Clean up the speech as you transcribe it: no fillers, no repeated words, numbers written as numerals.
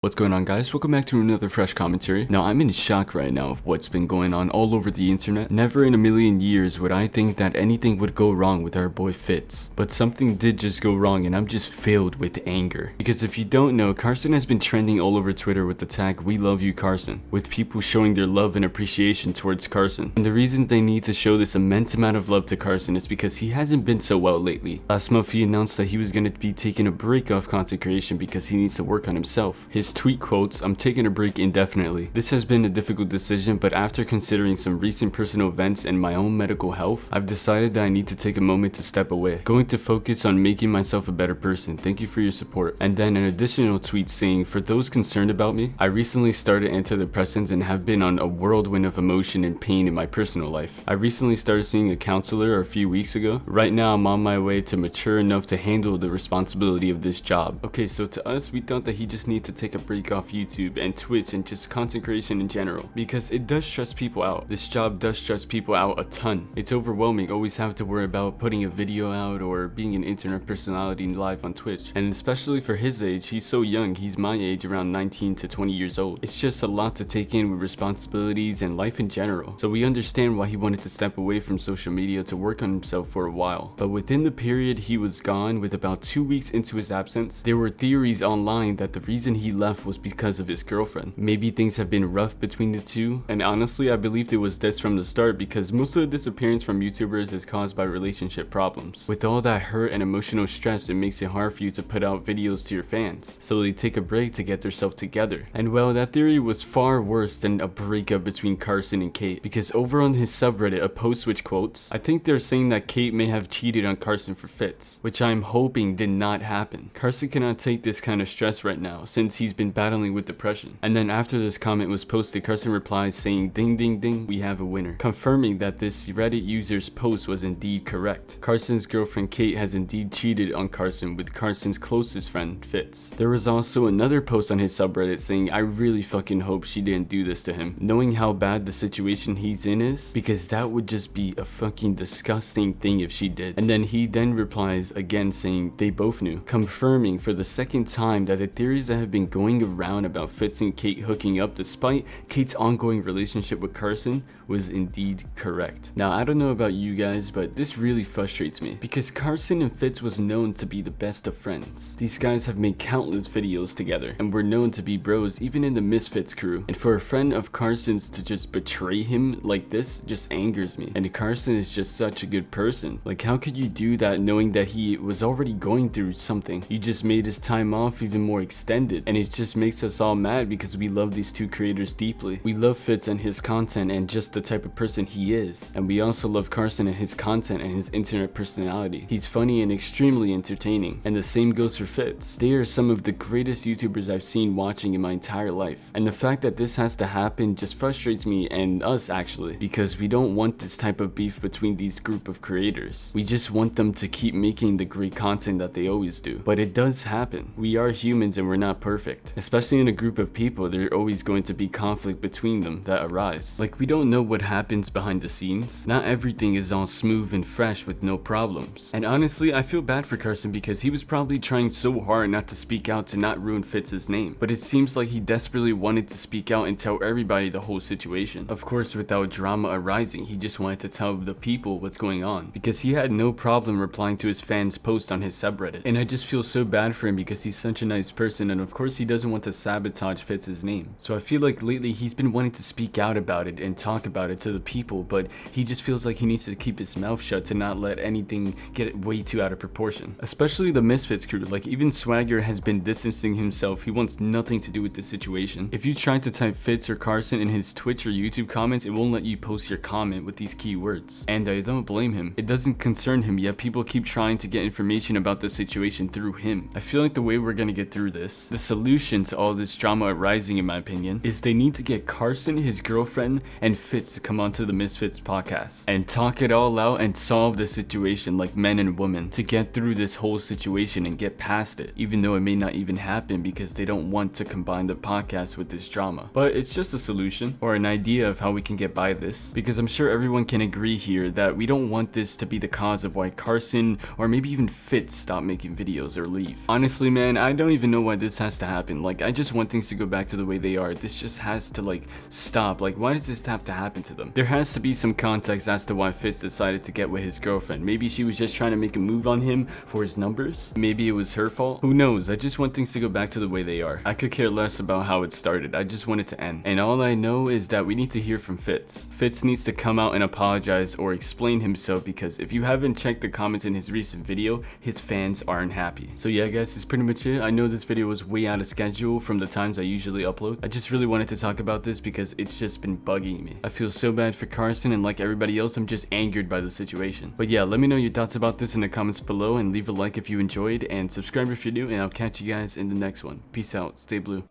What's going on, guys? Welcome back to another fresh commentary. Now, I'm in shock right now of what's been going on all over the internet. Never in a million years would I think that anything would go wrong with our boy Fitz. But something did just go wrong, and I'm just filled with anger. Because if you don't know, Carson has been trending all over Twitter with the tag "We love you, Carson," with people showing their love and appreciation towards Carson. And the reason they need to show this immense amount of love to Carson is because he hasn't been so well lately. Last month, he announced that he was going to be taking a break off content creation because he needs to work on himself. His tweet quotes, "I'm taking a break indefinitely. This has been a difficult decision, but after considering some recent personal events and my own medical health, I've decided that I need to take a moment to step away. Going to focus on making myself a better person. Thank you for your support." And then an additional tweet saying, "For those concerned about me, I recently started antidepressants and have been on a whirlwind of emotion and pain in my personal life. I recently started seeing a counselor a few weeks ago. Right now, I'm on my way to mature enough to handle the responsibility of this job." Okay, so to us, we thought that he just needed to take a break off YouTube and Twitch and just content creation in general, because it does stress people out. This job does stress people out a ton. It's overwhelming, always have to worry about putting a video out or being an internet personality live on Twitch. And especially for his age, he's so young, he's my age, around 19 to 20 years old. It's just a lot to take in with responsibilities and life in general. So we understand why he wanted to step away from social media to work on himself for a while. But within the period he was gone, with about 2 weeks into his absence, there were theories online that the reason he left was because of his girlfriend. Maybe things have been rough between the two, and honestly I believed it was this from the start, because most of the disappearance from YouTubers is caused by relationship problems. With all that hurt and emotional stress, it makes it hard for you to put out videos to your fans, so they take a break to get themselves together. And well, that theory was far worse than a breakup between Carson and Kate, because over on his subreddit, a post which quotes, "I think they're saying that Kate may have cheated on Carson for Fitz," which I'm hoping did not happen. Carson cannot take this kind of stress right now, since he's been battling with depression. And then after this comment was posted, Carson replies saying, "Ding ding ding, we have a winner," confirming that this Reddit user's post was indeed correct. Carson's girlfriend Kate has indeed cheated on Carson with Carson's closest friend Fitz. There was also another post on his subreddit saying, "I really fucking hope she didn't do this to him, knowing how bad the situation he's in is, because that would just be a fucking disgusting thing if she did." And then he replies again saying they both knew, confirming for the second time that the theories that have been going around about Fitz and Kate hooking up despite Kate's ongoing relationship with Carson was indeed correct. Now, I don't know about you guys, but this really frustrates me, because Carson and Fitz was known to be the best of friends. These guys have made countless videos together and were known to be bros even in the Misfits crew, and for a friend of Carson's to just betray him like this just angers me. And Carson is just such a good person. Like, how could you do that knowing that he was already going through something? You just made his time off even more extended, and it just makes us all mad because we love these two creators deeply. We love Fitz and his content and just the type of person he is, and we also love Carson and his content and his internet personality. He's funny and extremely entertaining, and the same goes for Fitz. They are some of the greatest YouTubers I've seen watching in my entire life, and the fact that this has to happen just frustrates me and us actually, because we don't want this type of beef between these group of creators. We just want them to keep making the great content that they always do. But it does happen. We are humans and we're not perfect, especially in a group of people. There are always going to be conflict between them that arise. Like, we don't know what happens behind the scenes. Not everything is all smooth and fresh with no problems. And honestly, I feel bad for Carson, because he was probably trying so hard not to speak out to not ruin Fitz's name, but it seems like he desperately wanted to speak out and tell everybody the whole situation. Of course, without drama arising, he just wanted to tell the people what's going on, because he had no problem replying to his fans' post on his subreddit. And I just feel so bad for him, because he's such a nice person, and of course he doesn't want to sabotage Fitz's name. So I feel like lately he's been wanting to speak out about it and talk about it to the people, but he just feels like he needs to keep his mouth shut to not let anything get way too out of proportion. Especially the Misfits crew. Like, even Swagger has been distancing himself. He wants nothing to do with this situation. If you try to type Fitz or Carson in his Twitch or YouTube comments, it won't let you post your comment with these keywords. And I don't blame him. It doesn't concern him, yet people keep trying to get information about the situation through him. I feel like the way we're gonna get through this, the solution to all this drama arising, in my opinion, is they need to get Carson, his girlfriend, and Fitz to come onto the Misfits podcast and talk it all out and solve the situation like men and women, to get through this whole situation and get past it, even though it may not even happen because they don't want to combine the podcast with this drama. But it's just a solution or an idea of how we can get by this, because I'm sure everyone can agree here that we don't want this to be the cause of why Carson or maybe even Fitz stop making videos or leave. Honestly, man, I don't even know why this has to happen. happen. Like, I just want things to go back to the way they are. This just has to like stop. Like, why does this have to happen to them? There has to be some context as to why Fitz decided to get with his girlfriend. Maybe she was just trying to make a move on him for his numbers. Maybe it was her fault. Who knows? I just want things to go back to the way they are. I could care less about how it started. I just want it to end. And all I know is that we need to hear from Fitz. Fitz needs to come out and apologize or explain himself, because if you haven't checked the comments in his recent video, his fans aren't happy. So yeah guys, that's pretty much it. I know this video was way out of schedule from the times I usually upload. I just really wanted to talk about this because it's just been bugging me. I feel so bad for Carson, and like everybody else, I'm just angered by the situation. But yeah, let me know your thoughts about this in the comments below, and leave a like if you enjoyed, and subscribe if you're new, and I'll catch you guys in the next one. Peace out, stay blue.